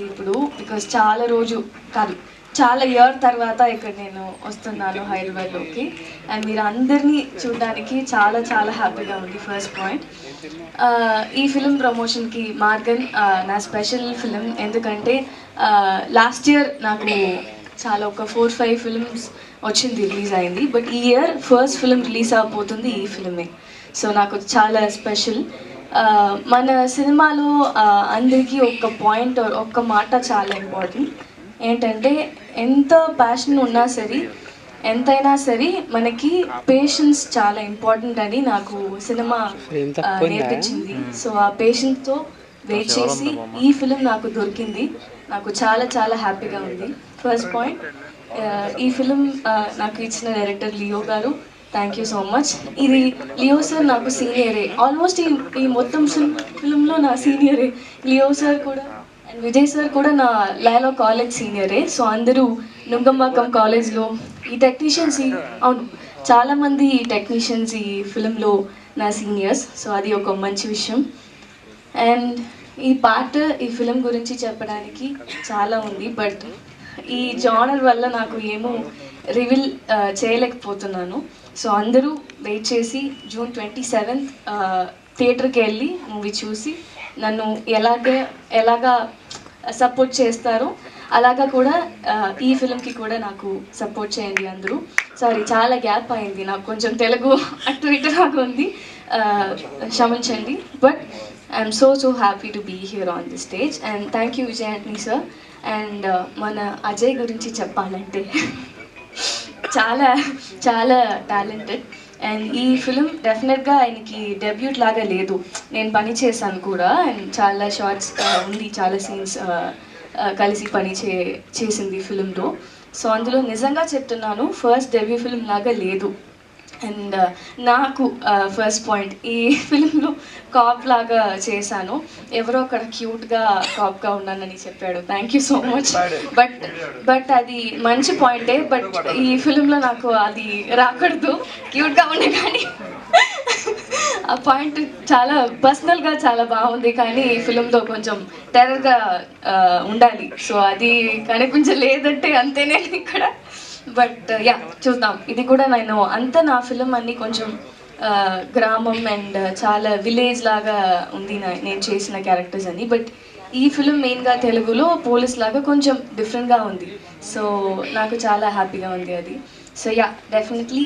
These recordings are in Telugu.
ఇప్పుడు బికాస్ చాలా రోజు కాదు చాలా ఇయర్ తర్వాత ఇక్కడ నేను వస్తున్నాను హైదరాబాద్లోకి అండ్ మీరు అందరినీ చూడడానికి చాలా చాలా హ్యాపీగా ఉంది. ఫస్ట్ పాయింట్, ఈ ఫిలిం ప్రమోషన్కి మార్గన్ నా స్పెషల్ ఫిలిం. ఎందుకంటే లాస్ట్ ఇయర్ నాకు చాలా ఒక 4-5 ఫిల్మ్స్ వచ్చింది, రిలీజ్ అయింది. బట్ ఈ ఇయర్ ఫస్ట్ ఫిలిం రిలీజ్ అవబోతుంది ఈ ఫిలిమే. సో నాకు చాలా స్పెషల్. మన సినిమాలో అందరికీ ఒక పాయింట్ ఒక్క మాట చాలా ఇంపార్టెంట్. ఏంటంటే ఎంత ప్యాషన్ ఉన్నా సరే, ఎంతైనా సరే మనకి పేషెన్స్ చాలా ఇంపార్టెంట్ అని నాకు సినిమా నేర్పించింది. సో ఆ పేషెన్స్తో వెయిట్ చేసి ఈ ఫిలిం నాకు దొరికింది. నాకు చాలా చాలా హ్యాపీగా ఉంది. ఫస్ట్ పాయింట్, ఈ ఫిలిం నాకు ఇచ్చిన డైరెక్టర్ లియో గారు, థ్యాంక్ యూ సో మచ్. ఇది లియో సార్ నాకు సీనియరే, ఆల్మోస్ట్ ఈ మొత్తం ఫిల్మ్లో నా సీనియరే. లియో సార్ కూడా అండ్ విజయ్ సార్ కూడా నా లయలో కాలేజ్ సీనియరే. సో అందరూ నుంగంబాకం కాలేజ్లో ఈ టెక్నీషియన్స్, అవును చాలామంది ఈ టెక్నీషియన్స్ ఈ ఫిలింలో నా సీనియర్స్. సో అది ఒక మంచి విషయం. అండ్ ఈ పార్ట్, ఈ ఫిలిం గురించి చెప్పడానికి చాలా ఉంది. బట్ ఈ జానర్ వల్ల నాకు ఏమో రివీల్ చేయలేకపోతున్నాను. సో అందరూ వెయిట్ చేసి జూన్ 27th థియేటర్కి వెళ్ళి మూవీ చూసి నన్ను ఎలాగా సపోర్ట్ చేస్తారో అలాగా కూడా ఈ ఫిలింకి కూడా నాకు సపోర్ట్ చేయండి అందరూ. సారీ, చాలా గ్యాప్ అయింది, నాకు కొంచెం తెలుగు అటు ఇటు లాగా ఉంది, క్షమించండి. But I'm so happy to be here on the stage. And thank you Vijay Antony sir. And మన అజయ్ గురించి చెప్పాలంటే చాలా చాలా టాలెంటెడ్. అండ్ ఈ ఫిలిం డెఫినెట్గా ఆయనకి డెబ్యూట్ లాగా లేదు, నేను పని చేశాను కూడా. అండ్ చాలా షార్ట్స్ ఉంది, చాలా సీన్స్ కలిసి పని చేసింది ఫిలింలో. సో అందులో నిజంగా చెప్తున్నాను, ఫస్ట్ డెబ్యూ ఫిలిం లాగా లేదు. అండ్ నాకు ఫస్ట్ పాయింట్, ఈ ఫిలింలో కాప్ లాగా చేశాను. ఎవరో అక్కడ క్యూట్గా కాప్గా ఉన్నానని చెప్పాడు, thank you so much. But అది మంచి పాయింటే. బట్ ఈ ఫిలింలో నాకు అది రాకూడదు, క్యూట్గా ఉండే. కానీ ఆ పాయింట్ చాలా పర్సనల్గా చాలా బాగుంది, కానీ ఈ ఫిలింలో కొంచెం టెర్రర్గా ఉండాలి. సో అది కనిపించలేదంటే అంతేనే ఇక్కడ. బట్ యా, చూద్దాం. ఇది కూడా నేను నా ఫిలిం అన్ని కొంచెం గ్రామం అండ్ చాలా విలేజ్ లాగా ఉంది నేను చేసిన క్యారెక్టర్స్ అన్ని. బట్ ఈ ఫిలిం మెయిన్గా తెలుగులో పోలీస్ లాగా కొంచెం డిఫరెంట్గా ఉంది. సో నాకు చాలా హ్యాపీగా ఉంది అది. సో యా, డెఫినెట్లీ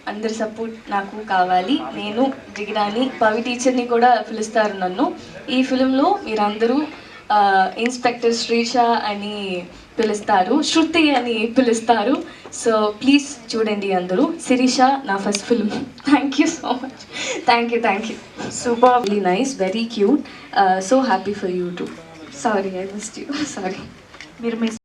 అందరి సపోర్ట్ నాకు కావాలి. నేను జిగిరాని పవి టీచర్ని కూడా పిలుస్తారు నన్ను. ఈ ఫిలింలో మీరందరూ ఇన్స్పెక్టర్ శ్రీష అని పిలుస్తారు, శృతి అని పిలుస్తారు. సో ప్లీజ్ చూడండి అందరూ. శిరీష నా first film. Thank you so much. Thank you. Super, very nice, very cute. So happy for you two. Sorry, I missed you. Sorry. మీరు